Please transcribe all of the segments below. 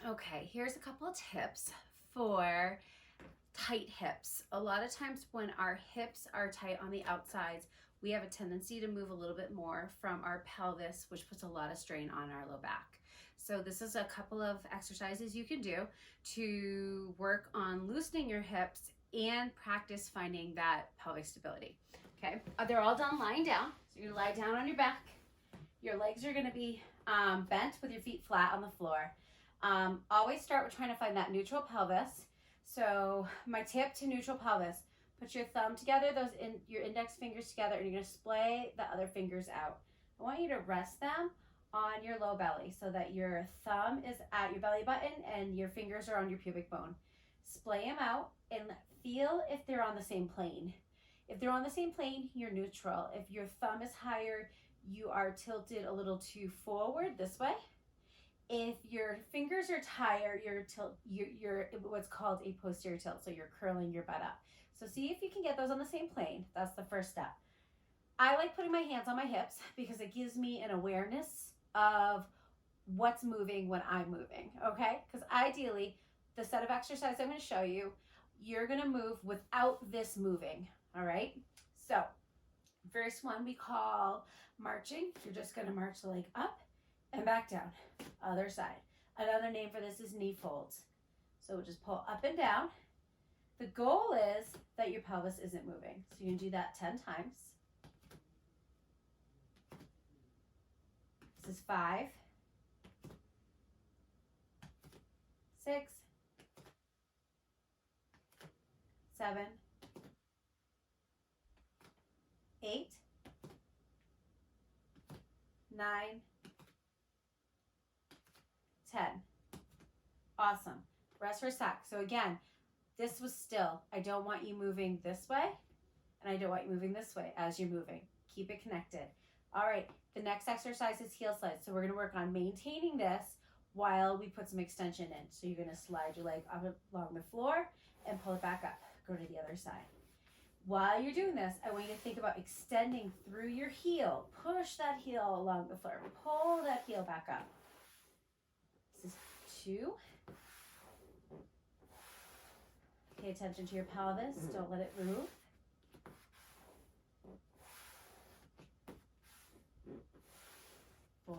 Okay, here's a couple of tips for tight hips. A lot of times when our hips are tight on the outsides, we have a tendency to move a little bit more from our pelvis, which puts a lot of strain on our low back. So this is a couple of exercises you can do to work on loosening your hips and practice finding that pelvic stability. Okay, they're all done lying down. So you're gonna lie down on your back. Your legs are gonna be bent with your feet flat on the floor. Always start with trying to find that neutral pelvis. So my tip to neutral pelvis, put your thumb together, your index fingers together, and you're gonna splay the other fingers out. I want you to rest them on your low belly so that your thumb is at your belly button and your fingers are on your pubic bone. Splay them out and feel if they're on the same plane. If they're on the same plane, you're neutral. If your thumb is higher, you are tilted a little too forward this way. If your fingers are higher, you're what's called a posterior tilt, so you're curling your butt up. So see if you can get those on the same plane. That's the first step. I like putting my hands on my hips because it gives me an awareness of what's moving when I'm moving, okay? Because ideally, the set of exercises I'm going to show you, you're going to move without this moving, all right? So first one we call marching. You're just going to march the leg up and back down. Other side. Another name for this is knee folds. So we'll just pull up and down. The goal is that your pelvis isn't moving. So you're going to do that 10 times. This is 5, 6, 7, 8, 9, 10. Awesome. Rest for a sec. So again, this was still. I don't want you moving this way, and I don't want you moving this way as you're moving. Keep it connected. All right, the next exercise is heel slide. So we're going to work on maintaining this while we put some extension in. So you're going to slide your leg up along the floor and pull it back up. Go to the other side. While you're doing this, I want you to think about extending through your heel. Push that heel along the floor. Pull that heel back up. This is 2. Pay attention to your pelvis. Don't let it move. 4.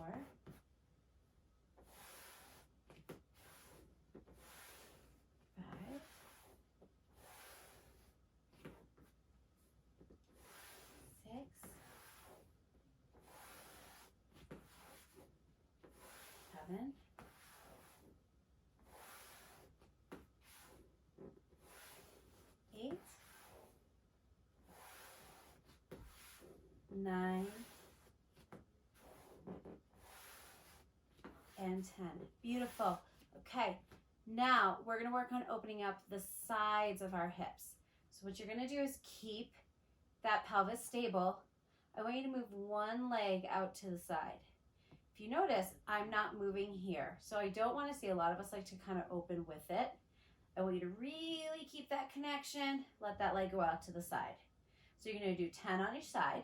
5. 6. 7. 8. 9. And 10. Beautiful. Okay, now we're going to work on opening up the sides of our hips. So what you're going to do is keep that pelvis stable. I want you to move one leg out to the side. If you notice, I'm not moving here. So I don't want to see, a lot of us like to kind of open with it. I want you to really keep that connection. Let that leg go out to the side. So you're going to do 10 on each side.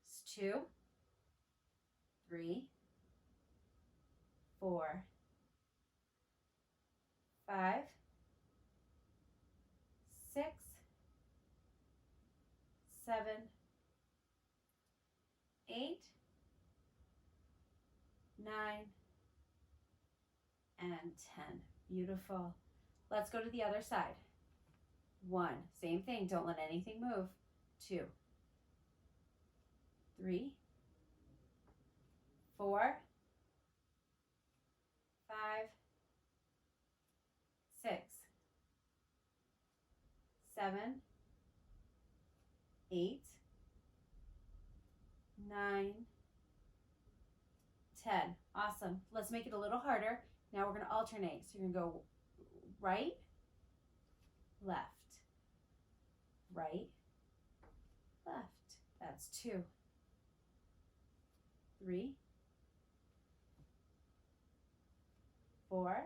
It's 2, 3, 4, 5, 6, 7, 8, 9, and 10. Beautiful. Let's go to the other side. 1, same thing. Don't let anything move. 2, 3, 4, 5, 6, 7, 8, 9, 10. Awesome. Let's make it a little harder. Now we're going to alternate. So you're going to go right, left, right, left. That's 2, 3, 4,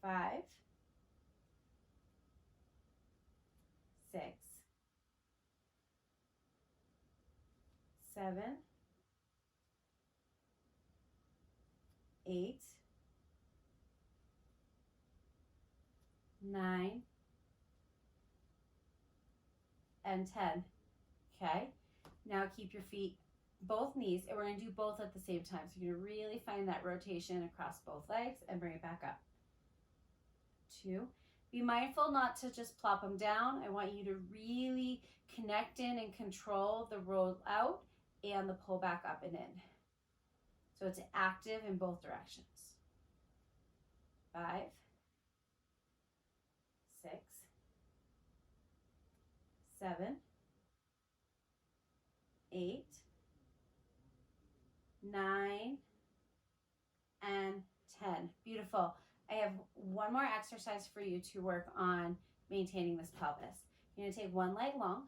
5, 6, 7, 8, 9, and 10. Okay, now keep your feet, both knees, and we're going to do both at the same time. So you're going to really find that rotation across both legs and bring it back up. 2. Be mindful not to just plop them down. I want you to really connect in and control the roll out and the pull back up and in. So it's active in both directions. 5, 6, 7, 8, 9, and 10. Beautiful. I have one more exercise for you to work on maintaining this pelvis. You're going to take one leg long.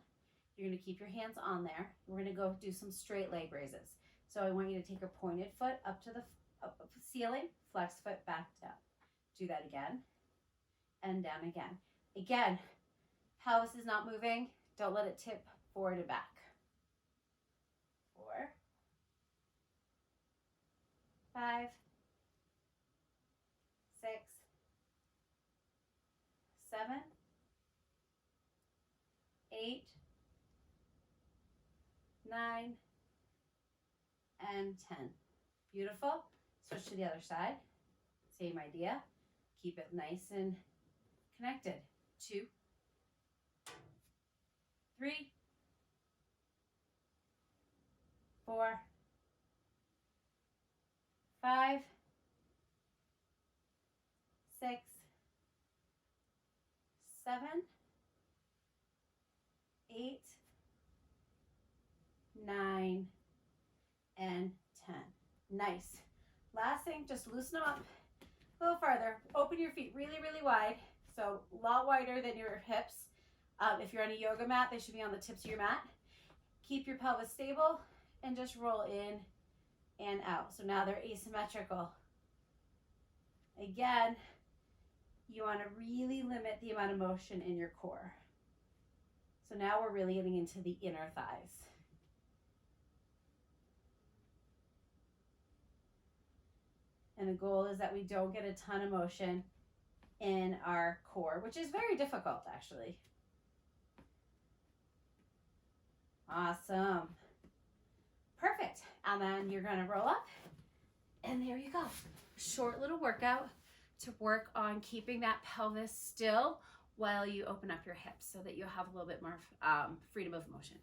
You're going to keep your hands on there. We're going to go do some straight leg raises. So I want you to take a pointed foot up to the ceiling, flex foot back down. Do that again and down again. Again, pelvis is not moving. Don't let it tip forward and back. 4, 5, 6, 7, 8, 9, and 10. Beautiful. Switch to the other side. Same idea. Keep it nice and connected. 2, 3, 4, 5, 6, 7, 8, 9, and 10. Nice. Last thing, just loosen them up a little farther. Open your feet really, really wide. So a lot wider than your hips. If you're on a yoga mat, they should be on the tips of your mat. Keep your pelvis stable and just roll in and out. So now they're asymmetrical. Again, you want to really limit the amount of motion in your core. So now we're really getting into the inner thighs. And the goal is that we don't get a ton of motion in our core, which is very difficult actually. Awesome. Perfect. And then you're going to roll up and there you go. Short little workout to work on keeping that pelvis still while you open up your hips so that you have a little bit more freedom of motion.